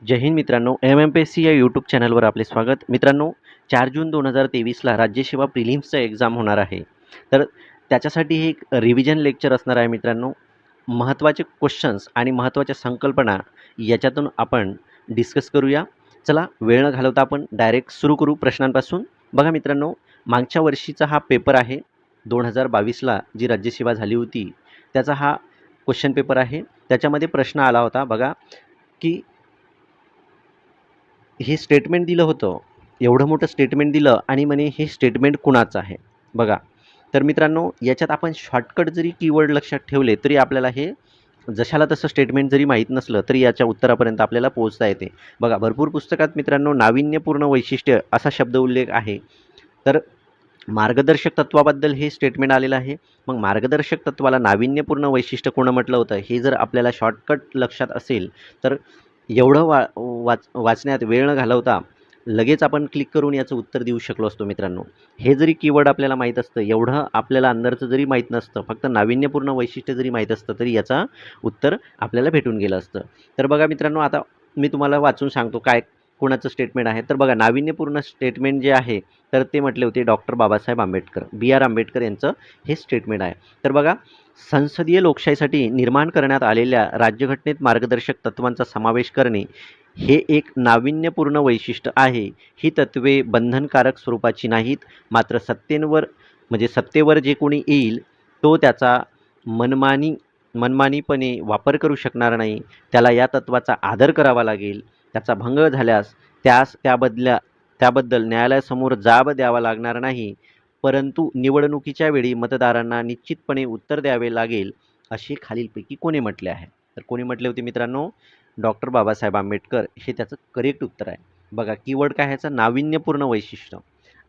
जय हिंद मित्रांनो, एम-एम-पी-एस-सी या यूट्यूब चॅनलवर आपले स्वागत. मित्रांनो, 4 जून 2023ला राज्यसेवा प्रिलिम्सचं एक्झाम होणार आहे. तर त्याच्यासाठी हे एक रिव्हिजन लेक्चर असणार आहे मित्रांनो. महत्त्वाचे क्वेश्चन्स आणि महत्त्वाच्या संकल्पना याच्यातून आपण डिस्कस करूया. चला वेळ न घालवता आपण डायरेक्ट सुरू करू प्रश्नांपासून. बघा मित्रांनो, मागच्या वर्षीचा हा पेपर आहे. 2022ला जी राज्यसेवा झाली होती, त्याचा हा क्वेश्चन पेपर आहे. त्याच्यामध्ये प्रश्न आला होता बघा, की हे स्टेटमेंट दिलं होतं. एवढं मोठं स्टेटमेंट दिलं आणि म्हणे हे स्टेटमेंट कुणाचं आहे? बघा, तर मित्रांनो याच्यात आपण शॉर्टकट जरी कीवर्ड लक्षात ठेवले तरी आपल्याला हे जशाला तसं स्टेटमेंट जरी माहीत नसलं तरी याच्या उत्तरापर्यंत आपल्याला पोहोचता येते. बघा, भरपूर पुस्तकात मित्रांनो नाविन्यपूर्ण वैशिष्ट्य असा शब्द उल्लेख आहे. तर मार्गदर्शक तत्वाबद्दल हे स्टेटमेंट आलेलं आहे. मग मार्गदर्शक तत्वाला नाविन्यपूर्ण वैशिष्ट्य कोणं म्हटलं होतं हे जर आपल्याला शॉर्टकट लक्षात असेल तर एवढं वाचण्यात वेळ न घालवता लगेच आपण क्लिक करून याचं उत्तर देऊ शकलो असतो मित्रांनो. हे जरी कीवर्ड आपल्याला माहीत असतं, एवढं आपल्याला अंदरचं जरी माहीत नसतं, फक्त नाविन्यपूर्ण वैशिष्ट्य जरी माहीत असतं तरी याचा उत्तर आपल्याला भेटून गेलं असतं. तर बघा मित्रांनो, आता मी तुम्हाला वाचून सांगतो काय कोणाचं स्टेटमेंट आहे. तर बघा, नाविन्यपूर्ण स्टेटमेंट जे आहे तर ते म्हटले होते डॉक्टर बाबासाहेब आंबेडकर, बी आर आंबेडकर यांचं हे स्टेटमेंट आहे. तर बघा, संसदीय लोकशाहीसाठी निर्माण करण्यात आलेल्या राज्यघटनेत मार्गदर्शक तत्त्वांचा समावेश करणे हे एक नाविन्यपूर्ण वैशिष्ट्य आहे. ही तत्त्वे बंधनकारक स्वरूपाची नाहीत, मात्र सत्तेवर जे कोणी येईल तो त्याचा मनमानीपणे वापर करू शकणार नाही. त्याला या तत्त्वाचा आदर करावा लागेल. त्याचा भंग झाल्यास त्याबद्दल न्यायालयासमोर जाब द्यावा लागणार नाही, परंतु निवडणुकीच्या वेळी मतदारांना निश्चितपणे उत्तर द्यावे लागेल, असे खालीलपैकी कोणी म्हटले आहे? तर कोणी म्हटले होते मित्रांनो? डॉक्टर बाबासाहेब आंबेडकर हे त्याचं करेक्ट उत्तर आहे. बघा, कीवर्ड काय ह्याचं? नाविन्यपूर्ण वैशिष्ट्य.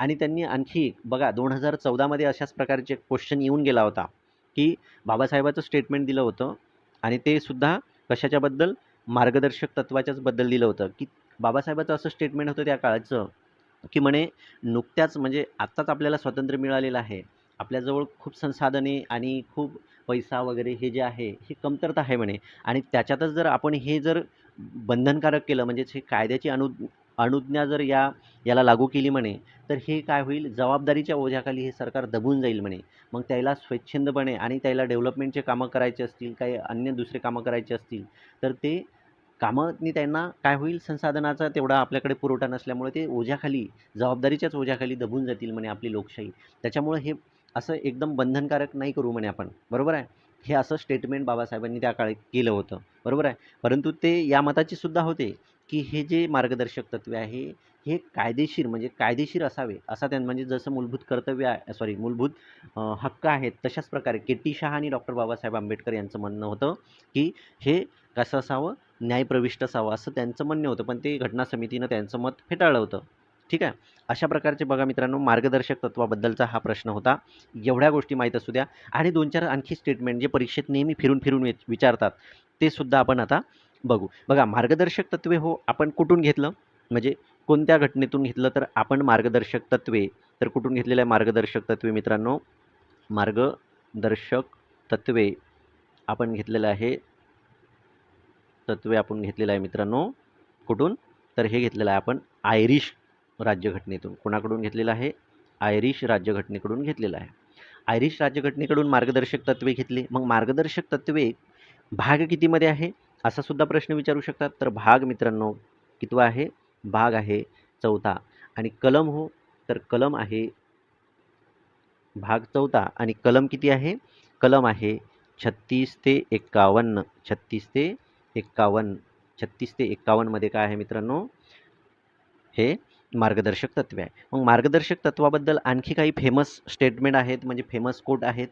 आणि त्यांनी आणखी बघा 2014मध्ये अशाच प्रकारचे क्वेश्चन येऊन गेला होता, की बाबासाहेबाचं स्टेटमेंट दिलं होतं आणि ते सुद्धा कशाच्याबद्दल? मार्गदर्शक तत्त्वाच्याच बद्दल दिलं होतं, की बाबासाहेबाचं असं स्टेटमेंट होतं त्या काळचं, की म्हणे नुकत्याच म्हणजे आत्ताच आपल्याला स्वातंत्र्य मिळालेलं आहे. आपल्याजवळ खूप संसाधने आणि खूप पैसा वगैरे हे जे आहे हे कमतरता आहे म्हणे, आणि त्याच्यातच जर आपण हे जर बंधनकारक केलं म्हणजेच हे कायद्याची अनुज्ञा जर याला लागू केली म्हणे, तर हे काय होईल? जबाबदारीच्या ओझ्याखाली हे सरकार दबून जाईल म्हणे. मग त्याला स्वच्छंदपणे आणि त्याला डेव्हलपमेंटचे कामं करायचे असतील, काही अन्य दुसरे कामं करायचे असतील, तर ते कामानी त्यांना काय होईल? संसाधनाचा तेवढा आपल्याकडे पुरवठा नसल्यामुळे ते ओझ्याखाली, जबाबदारीच्याच ओझ्याखाली दबून जातील म्हणे आपली लोकशाही. त्याच्यामुळे हे असं एकदम बंधनकारक नाही करू म्हणे आपण, बरोबर आहे? हे असं स्टेटमेंट बाबासाहेबांनी त्या काळी केलं होतं, बरोबर आहे? परंतु ते या मताचे सुद्धा होते, की हे जे मार्गदर्शक तत्त्वे आहे हे कायदेशीर असावे, असा म्हणजे जसं मूलभूत कर्तव्य आहे, मूलभूत हक्क आहेत, तशाच प्रकारे के टी शहा आणि डॉक्टर बाबासाहेब आंबेडकर यांचं म्हणणं होतं, की हे कसं असावं? न्यायप्रविष्ट असावं, असं त्यांचं म्हणणं होतं. पण ते घटना समितीनं त्यांचं मत फेटाळलं होतं. ठीक आहे. अशा प्रकारचे बघा मित्रांनो, मार्गदर्शक तत्त्वाबद्दलचा हा प्रश्न होता. एवढ्या गोष्टी माहीत असू द्या. आणि 2-4 आणखी स्टेटमेंट जे परीक्षेत नेहमी फिरून विचारतात, ते सुद्धा आपण आता बघू. बघा, मार्गदर्शक तत्त्वे आपण कुठून घेतलं? म्हणजे कोणत्या घटनेतून घेतलं? तर आपण मार्गदर्शक तत्त्वे तर कुठून घेतलेलं आहे मार्गदर्शक तत्त्वे मित्रांनो? मार्गदर्शक तत्त्वे आपण घेतलेलं आहे मित्रांनो. कुठून? तर हे घेतलेलं आहे आपण आयरिश राज्यघटनेतून. कोणाकडून घेतलेलं आहे? आयरिश राज्यघटनेकडून घेतलेलं आहे. आयरिश राज्यघटनेकडून मार्गदर्शक तत्त्वे घेतली. मग मार्गदर्शक तत्त्वे भाग कितीमध्ये आहे? असा सुद्धा प्रश्न विचारू शकतात. तर भाग मित्रांनो कितवा आहे? भाग आहे 4था. आणि कलम तर कलम आहे भाग 4था आणि कलम किती आहे? कलम आहे 36 ते 51. 36 ते 51. 36 ते 51 मध्ये काय आहे मित्रांनो? हे मार्गदर्शक तत्त्वे आहे. मग मार्गदर्शक तत्त्वाबद्दल आणखी काही फेमस स्टेटमेंट आहेत, म्हणजे फेमस कोट आहेत.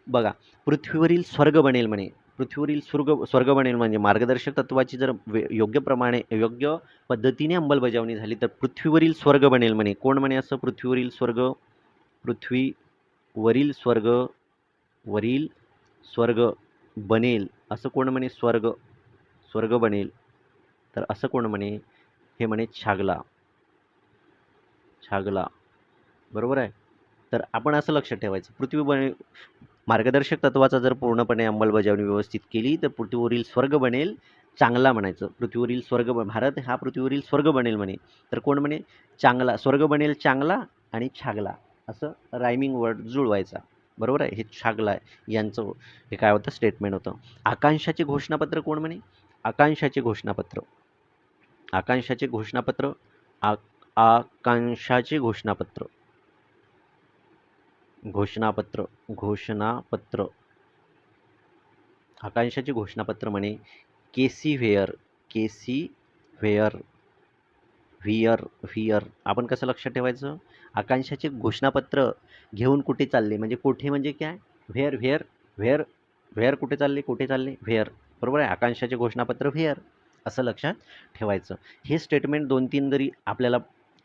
बघा, पृथ्वीवरील स्वर्ग बनेल म्हणे. पृथ्वीवरील स्वर्ग बनेल म्हणजे मार्गदर्शक तत्त्वाची जर योग्य पद्धतीने अंमलबजावणी झाली तर पृथ्वीवरील स्वर्ग बनेल म्हणे. कोण म्हणे असं? पृथ्वीवरील वरील स्वर्ग बनेल असं कोण म्हणे? स्वर्ग बनेल. तर असं कोण म्हणे? हे म्हणे छागला. बरोबर आहे? तर आपण असं लक्षात ठेवायचं, मार्गदर्शक तत्त्वाचा जर पूर्णपणे अंमलबजावणी व्यवस्थित केली तर पृथ्वीवरील स्वर्ग बनेल. चांगला म्हणायचं. पृथ्वीवरील स्वर्ग भारत हा पृथ्वीवरील स्वर्ग बनेल म्हणे. तर कोण म्हणे? चांगला. स्वर्ग बनेल चांगला आणि छागला असं रायमिंग वर्ड जुळवायचा. बरोबर आहे. हे छागला यांचं हे काय होतं? स्टेटमेंट होतं. आकांक्षाचे घोषणापत्र कोण म्हणे? आकांक्षाचे घोषणापत्र. आकांक्षाचे घोषणापत्र. आकांक्षाचे घोषणापत्र. घोषणापत्र. घोषणापत्र. आकांक्षाचे घोषणापत्र म्हणे केसी where. KC where. Where. Where. आपण कसं लक्षात ठेवायचं? आकांक्षाचे घोषणापत्र घेऊन कुठे चालले? म्हणजे कुठे म्हणजे काय? व्हेअर. व्हेअर. व्हेअर. व्हेअर कुठे चालले? कुठे चालले? व्हेअर. बरोबर आहे. आकांक्षाचे घोषणापत्र व्हेअर असं लक्षात ठेवायचं. हे स्टेटमेंट 2-3 जरी आपल्याला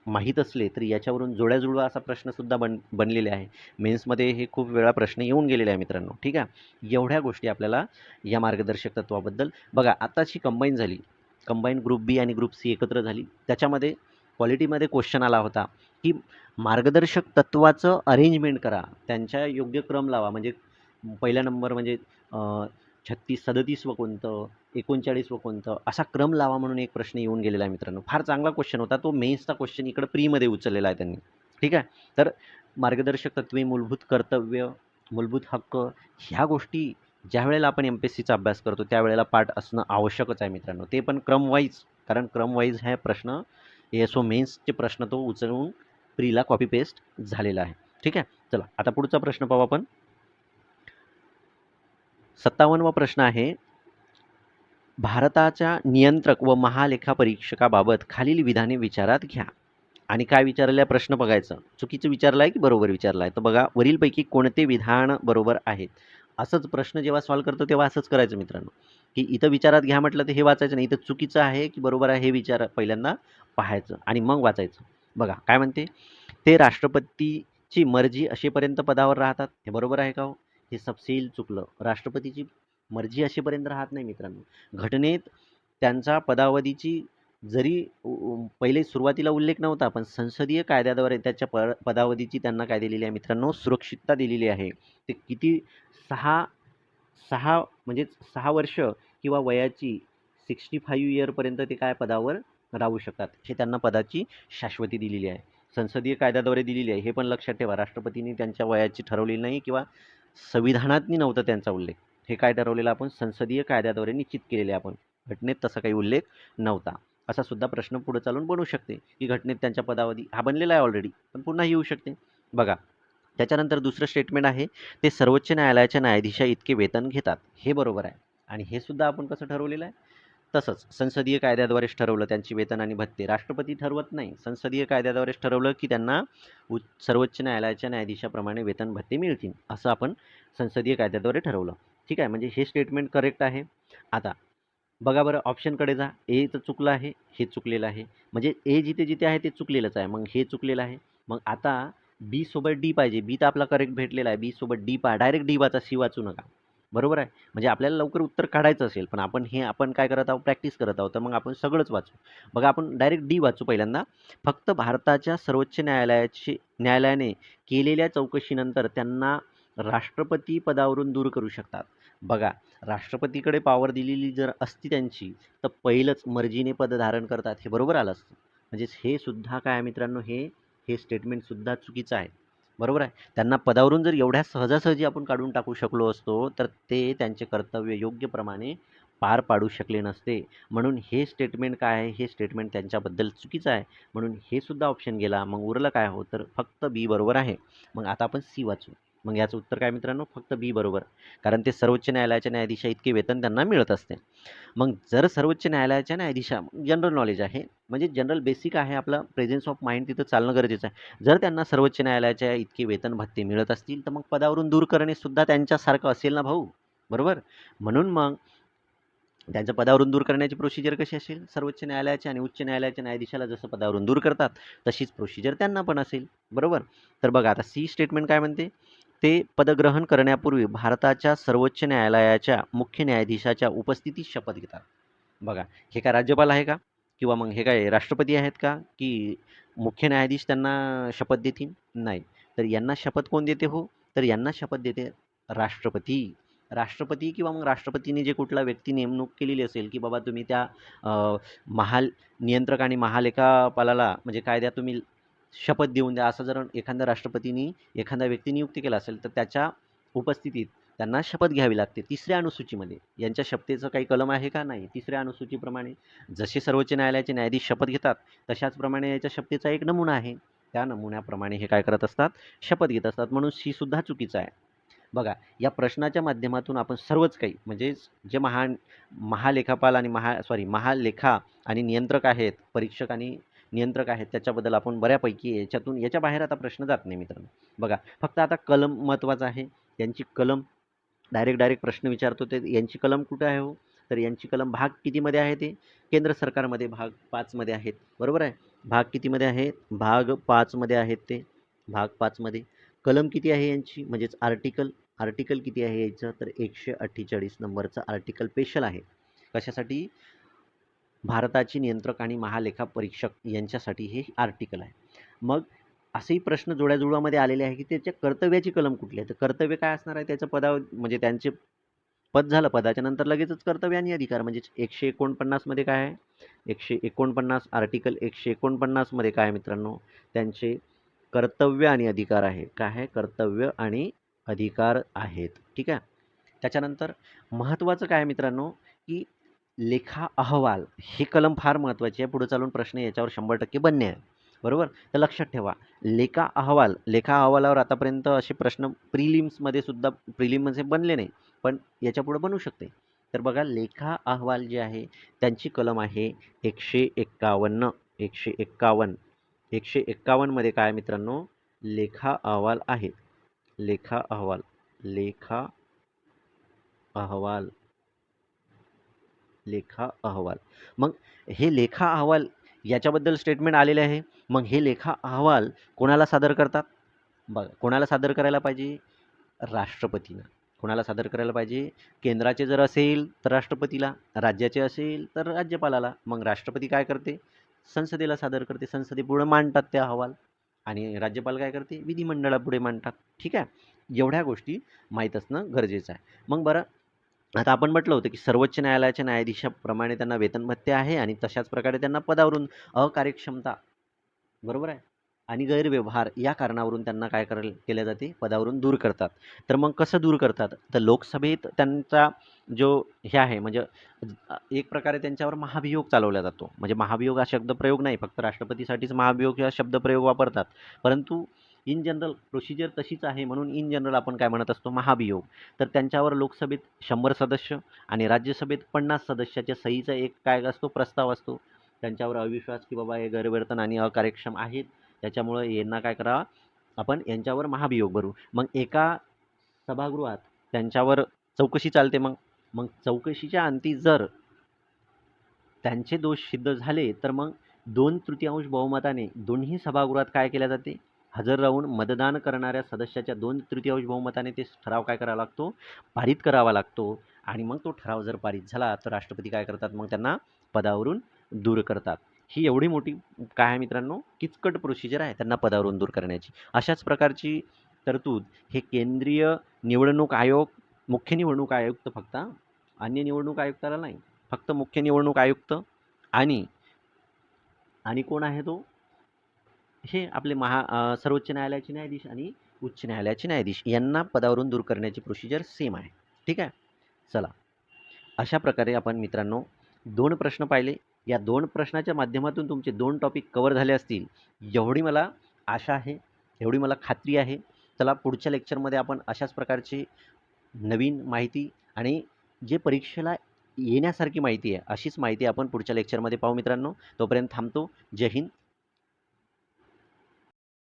माहीत असले तरी याच्यावरून जोड्या जुळवा असा प्रश्नसुद्धा बनलेले आहे. मेन्समध्ये हे खूप वेळा प्रश्न येऊन गेलेले आहे मित्रांनो. ठीक आहे. एवढ्या गोष्टी आपल्याला या मार्गदर्शक तत्वाबद्दल बघा. आताची कंबाईन झाली. कंबाईन ग्रुप बी आणि ग्रुप सी एकत्र झाली. त्याच्यामध्ये क्वालिटीमध्ये क्वेश्चन आला होता की मार्गदर्शक तत्वाचं अरेंजमेंट करा, त्यांच्या योग्य क्रम लावा. म्हणजे पहिला नंबर म्हणजे 36-37 कोणतं, 39 कोणतं, असा क्रम लावा म्हणून एक प्रश्न येऊन गेलेला आहे मित्रांनो. फार चांगला क्वेश्चन होता तो. मेन्सचा क्वेश्चन इकडं प्रीमध्ये उचललेला आहे त्यांनी. ठीक आहे. तर मार्गदर्शक तत्वे, मूलभूत कर्तव्य, मूलभूत हक्क ह्या गोष्टी ज्या वेळेला आपण MPSCचा अभ्यास करतो त्यावेळेला पाठ असणं आवश्यकच आहे मित्रांनो. ते पण क्रमवाईज. कारण क्रमवाईज हा प्रश्न ASO मेन्सचे प्रश्न तो उचलून प्रीला कॉपी पेस्ट झालेला आहे. ठीक आहे. चला आता पुढचा प्रश्न पाहू आपण. 57वा प्रश्न आहे. भारताच्या नियंत्रक व महालेखापरीक्षकाबाबत खालील विधाने विचारात घ्या. आणि काय विचारलं आहे प्रश्न बघायचं. चुकीचं विचारलं आहे की बरोबर विचारलं आहे? तर बघा, वरीलपैकी कोणते विधान बरोबर आहेत? असंच प्रश्न जेव्हा सॉल्व्ह करतो तेव्हा असंच करायचं मित्रांनो, की इथं विचारात घ्या म्हटलं तर हे वाचायचं नाही. इथं चुकीचं आहे की बरोबर आहे हे विचार पहिल्यांदा पाहायचं आणि मग वाचायचं. बघा काय म्हणते? ते राष्ट्रपतीची मर्जी असेपर्यंत पदावर राहतात. हे बरोबर आहे का हो? हे सपशेल चुकलं. राष्ट्रपतीची मर्जी असेपर्यंत राहत नाही मित्रांनो. घटनेत त्यांचा पदावधीची जरी पहिले सुरुवातीला उल्लेख नव्हता, पण संसदीय कायद्याद्वारे त्याच्या पदावधीची त्यांना काय दिलेली आहे मित्रांनो? सुरक्षितता दिलेली आहे. ते किती 6 6 म्हणजे 6 वर्ष किंवा वयाची 65 इयरपर्यंत ते काय पदावर राहू शकतात. हे त्यांना पदाची शाश्वती दिलेली आहे. संसदीय कायद्याद्वारे दिलेली आहे. हे पण लक्षात ठेवा. राष्ट्रपतींनी त्यांच्या वयाची ठरवलेली नाही किंवा संविधानातनी नव्हता त्यांचा उल्लेख. हे काय ठरवलेलं आपण संसदीय कायद्याद्वारे निश्चित केलेले आपण. घटनेत तसा काही उल्लेख नव्हता. असा सुद्धा प्रश्न पुढे चालून बनू शकते की घटनेत त्यांच्या पदावधी हा बनलेला आहे ऑलरेडी, पण पुन्हा येऊ शकते. बघा त्याच्यानंतर दुसरं स्टेटमेंट आहे, ते सर्वोच्च न्यायालयाच्या न्यायाधीशा इतके वेतन घेतात. हे बरोबर आहे. आणि हे सुद्धा आपण कसं ठरवलेलं आहे? तसंच संसदीय कायद्याद्वारेच ठरवलं त्यांची वेतन आणि भत्ते. राष्ट्रपती ठरवत नाही. संसदीय कायद्याद्वारेच ठरवलं की त्यांना सर्वोच्च न्यायालयाच्या न्यायाधीशाप्रमाणे वेतन भत्ते मिळतील. असं आपण संसदीय कायद्याद्वारे ठरवलं. ठीक आहे. म्हणजे हे स्टेटमेंट करेक्ट आहे. आता बघा बरं ऑप्शनकडे जा. ए तर चुकलं आहे, हे चुकलेलं आहे. म्हणजे ए जिथे जिथे आहे ते चुकलेलंच आहे. मग हे चुकलेलं आहे. मग आता बी सोबत डी पाहिजे. बी तर आपला करेक्ट भेटलेला आहे. बी सोबत डी पहा. डायरेक्ट डी वाचा, सी वाचू नका. बरोबर आहे. म्हणजे आपल्याला लवकर उत्तर काढायचं असेल, पण आपण काय करत आहोत? प्रॅक्टिस करत आहोत. तर मग आपण सगळंच वाचू. बघा आपण डायरेक्ट डी वाचू पहिल्यांदा. फक्त भारताच्या सर्वोच्च न्यायालयाने केलेल्या चौकशीनंतर त्यांना राष्ट्रपती पदावरून दूर करू शकतात. बघा राष्ट्रपतीकडे पॉवर दिलेली जर असती त्यांची, तर पहिलंच मर्जीने पद धारण करतात. हे बरोबर आलं असतं. म्हणजेच हे सुद्धा काय आहे मित्रांनो? हे स्टेटमेंटसुद्धा चुकीचं आहे. बरोबर आहे. त्यांना पदावरून जर एवढ्या सहजासहजी आपण काढून टाकू शकलो असतो, तर ते त्यांचे कर्तव्य योग्यप्रमाणे पार पाडू शकले नसते. म्हणून हे स्टेटमेंट काय आहे? हे स्टेटमेंट त्यांच्याबद्दल चुकीचं आहे. म्हणून हे सुद्धा ऑप्शन गेला. मग उरलं काय हो? तर फक्त बी बरोबर आहे. मग आता आपण सी वाचू. मग याचं उत्तर काय मित्रांनो? फक्त बी बरोबर. कारण ते सर्वोच्च न्यायालयाच्या न्यायाधीशा इतके वेतन त्यांना मिळत असते. मग जर सर्वोच्च न्यायालयाच्या न्यायाधीशा जनरल नॉलेज आहे, म्हणजे जनरल बेसिक आहे आपलं, प्रेझेन्स ऑफ माइंड तिथं चालणं गरजेचं आहे. जर त्यांना सर्वोच्च न्यायालयाच्या इतके वेतन भत्ते मिळत असतील, तर मग पदावरून दूर करणे सुद्धा त्यांच्यासारखं असेल ना भाऊ, बरोबर? म्हणून मग त्यांच्या पदावरून दूर करण्याची प्रोसिजर कशी असेल? सर्वोच्च न्यायालयाच्या आणि उच्च न्यायालयाच्या न्यायाधीशाला जसं पदावरून दूर करतात, तशीच प्रोसिजर त्यांना पण असेल, बरोबर? तर बघा आता सी स्टेटमेंट काय म्हणते? ते पदग्रहण करण्यापूर्वी भारताच्या सर्वोच्च न्यायालयाच्या मुख्य न्यायाधीशाच्या उपस्थितीत शपथ घेतात. बघा हे काय राज्यपाल आहे का? किंवा मग हे काय राष्ट्रपती आहेत का? की मुख्य न्यायाधीश त्यांना शपथ देतील? नाही. तर यांना शपथ कोण देते हो? तर यांना शपथ देते राष्ट्रपती. राष्ट्रपती किंवा मग राष्ट्रपतीने जे कुठला व्यक्ती नेमणूक केलेली असेल, की बाबा तुम्ही त्या अ, महाल नियंत्रक आणि महालेखापालाला म्हणजे कायद्यात तुम्ही शपथ देऊन द्या, असं जर एखाद्या राष्ट्रपतींनी एखादा व्यक्ती नियुक्त केला असेल, तर त्याच्या उपस्थितीत त्यांना शपथ घ्यावी लागते. 3ऱ्या अनुसूचीमध्ये यांच्या शपथेचं काही कलम आहे का? नाही. 3ऱ्या अनुसूचीप्रमाणे जसे सर्वोच्च न्यायालयाचे न्यायाधीश शपथ घेतात, तशाचप्रमाणे याच्या शपथेचा एक नमुना आहे. त्या नमुन्याप्रमाणे हे काय करत असतात? शपथ घेत असतात. म्हणून सी सुद्धा चुकीचं आहे. बघा, या प्रश्नाच्या माध्यमातून आपण सर्वच काही म्हणजे जे महालेखापाल आणि महालेखा आणि नियंत्रक आहेत, परीक्षक आणि नियंत्रक आहेत, त्याच्याबद्दल आपण बऱ्यापैकी याच्या बाहेर आता प्रश्न जात नाही मित्रांनो. बघा, फक्त आता कलम महत्त्वाचा आहे. यांची कलम डायरेक्ट प्रश्न विचारतो ते यांची कलम कुठे आहे हो? तर यांची कलम भाग कितीमध्ये आहे ते? केंद्र सरकारमध्ये भाग 5 मध्ये आहेत. बरोबर आहे. भाग कितीमध्ये आहेत? भाग 5 मध्ये आहेत ते. भाग 5 मध्ये. कलम किती आहे यांची? म्हणजेच आर्टिकल किती आहे याचं? तर 148 नंबरचं आर्टिकल स्पेशल आहे. कशासाठी? भारताचे नियंत्रक आणि महालेखा परीक्षक यांच्यासाठी हे आर्टिकल आहे. मग असेही प्रश्न जुळ्याजुळवामध्ये आलेले आहे, की त्याच्या कर्तव्याची कलम कुठली आहे? तर कर्तव्य काय असणार आहे? त्याचं पदावर म्हणजे त्यांचे पद झालं, पदाच्या नंतर लगेचच कर्तव्य आणि अधिकार म्हणजेच 149 मध्ये काय आहे? 149 आर्टिकल 149 मध्ये काय आहे मित्रांनो? त्यांचे कर्तव्य आणि अधिकार आहे. काय आहे? कर्तव्य आणि अधिकार आहेत. ठीक आहे. त्याच्यानंतर महत्त्वाचं काय आहे मित्रांनो, की लेखा अहवाल ही कलम फार महत्त्वाची आहे. पुढे चालून प्रश्न याच्यावर 100% बनणे आहे. बरोबर? तर लक्षात ठेवा. लेखा अहवालावर आतापर्यंत असे प्रश्न प्रिलिम्समध्ये सुद्धा प्रिलिममध्ये बनले नाही. पण याच्यापुढे बनू शकते. तर बघा लेखा अहवाल जे आहे त्यांची कलम आहे 151. 151. 151 मध्ये काय मित्रांनो? लेखा अहवाल आहे. लेखा अहवाल. लेखा अहवाल. लेखा अहवाल. मग हे लेखा अहवाल याच्याबद्दल स्टेटमेंट आलेले आहे. मग हे लेखा अहवाल कोणाला सादर करतात? बघा, कोणाला सादर करायला पाहिजे? राष्ट्रपतीला. कोणाला सादर करायला पाहिजे? केंद्राचे जर असेल तर राष्ट्रपतीला, राज्याचे असेल तर राज्यपालाला. मग राष्ट्रपती काय करते? संसदेला सादर करते. संसदेपुढे मांडतात ते अहवाल आणि राज्यपाल काय करते? विधिमंडळापुढे मांडतात. ठीक आहे. एवढ्या गोष्टी माहीत असणं गरजेचं आहे. मग बरं, आता आपण म्हटलं होतं की सर्वोच्च न्यायालयाच्या न्यायाधीशाप्रमाणे त्यांना वेतन भत्ते आहे आणि तशाच प्रकारे त्यांना पदावरून अकार्यक्षमता, बरोबर आहे, आणि गैरव्यवहार या कारणावरून त्यांना काय केल्या जाते? पदावरून दूर करतात. तर मग कसं दूर करतात? तर लोकसभेत त्यांचा जो हे आहे म्हणजे एक प्रकारे त्यांच्यावर महाभियोग चालवला जातो. म्हणजे महाभियोग हा शब्दप्रयोग नाही, फक्त राष्ट्रपतीसाठीच महाभियोग हा शब्दप्रयोग वापरतात. परंतु इन जनरल प्रोसिजर तशीच आहे, म्हणून इन जनरल आपण काय म्हणत असतो? महाभियोग. तर त्यांच्यावर लोकसभेत 100 सदस्य आणि राज्यसभेत 50 सदस्याच्या सहीचा एक काय असतो? प्रस्ताव असतो. त्यांच्यावर अविश्वास की बाबा हे गैरवर्तन आणि अकार्यक्षम आहेत, त्याच्यामुळं यांना काय करावं? आपण यांच्यावर महाभियोग भरू. मग एका सभागृहात त्यांच्यावर चौकशी चालते. मग मग चौकशीच्या अंती जर त्यांचे दोष सिद्ध झाले तर मग 2/3 बहुमताने दोन्ही सभागृहात काय केल्या जाते? हजर राहून मतदान करणाऱ्या सदस्याच्या 2/3 बहुमताने ते ठराव काय करावा लागतो? पारित करावा लागतो. आणि मग तो ठराव जर पारित झाला तर राष्ट्रपती काय करतात? मग त्यांना पदावरून दूर करतात. ही एवढी मोठी काय आहे मित्रांनो? किचकट प्रोसिजर आहे त्यांना पदावरून दूर करण्याची. अशाच प्रकारची तरतूद हे केंद्रीय निवडणूक आयोग, मुख्य निवडणूक आयुक्त फक्त, अन्य निवडणूक आयुक्ताला नाही. फक्त मुख्य निवडणूक आयुक्त आणि आणि कोण आहे तो? हे आपले सर्वोच्च न्यायालयाचे न्यायाधीश आणि उच्च न्यायालयाचे न्यायाधीश यांना पदावरून दूर करण्याची प्रोसिजर सेम आहे. ठीक आहे. चला, अशा प्रकारे आपण मित्रांनो 2 प्रश्न पाहिले. या 2 प्रश्नाच्या माध्यमातून तुमचे 2 टॉपिक कव्हर झाले असतील, एवढी मला आशा आहे, एवढी मला खात्री आहे. चला, पुढच्या लेक्चरमध्ये आपण अशाच प्रकारची नवीन माहिती आणि जे परीक्षेला येण्यासारखी माहिती आहे, अशीच माहिती आपण पुढच्या लेक्चरमध्ये पाहू मित्रांनो. तोपर्यंत थांबतो. जय हिंद.